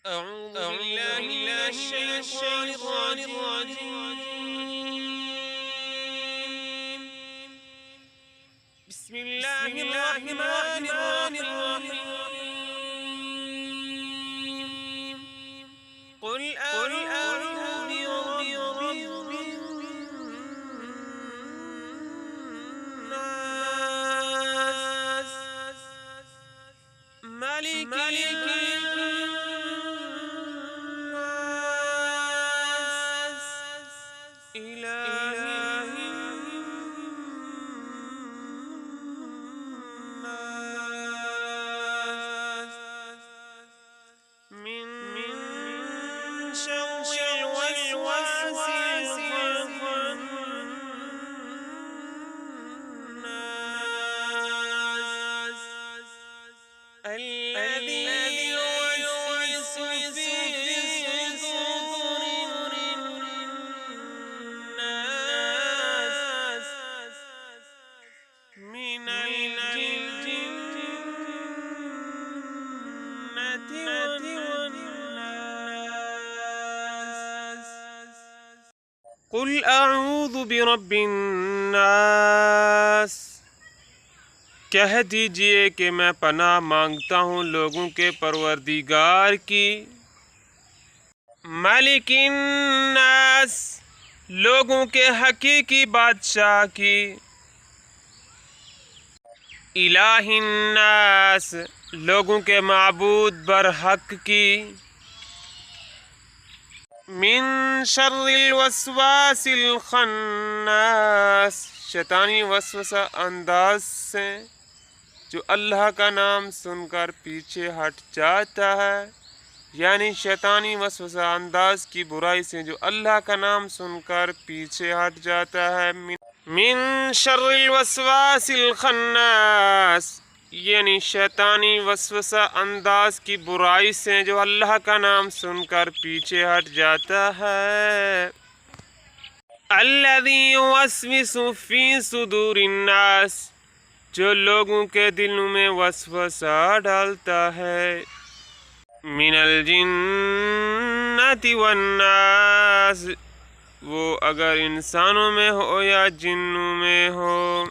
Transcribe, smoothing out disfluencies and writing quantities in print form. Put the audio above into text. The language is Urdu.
أعوذ بالله من الشيطان الرجيم. بسم الله الرحمن الرحيم. قل أعوذ برب الناس ملك الناس إله الناس من شر الوسواس الخناس الذي يوسوس في صدور الناس من الجنة والناس. قل أعوذ برب الناس، کہہ دیجئے کہ میں پناہ مانگتا ہوں لوگوں کے پروردگار کی، مالک الناس لوگوں کے حقیقی بادشاہ کی، الہ الناس لوگوں کے معبود برحق کی، من شر الوسواس الخناس شیطانی وسوسہ انداز سے جو اللہ کا نام سن کر پیچھے ہٹ جاتا ہے، یعنی شیطانی وسوسہ انداز کی برائی سے جو اللہ کا نام سن کر پیچھے ہٹ جاتا ہے، من شر الوسواس الخناس یعنی شیطانی وسوسہ انداز کی برائی سے جو اللہ کا نام سن کر پیچھے ہٹ جاتا ہے، الذی یوسوس فی صدور الناس جو لوگوں کے دلوں میں وسوسہ ڈالتا ہے، من الجنۃ والناس وہ اگر انسانوں میں ہو یا جنوں میں ہو۔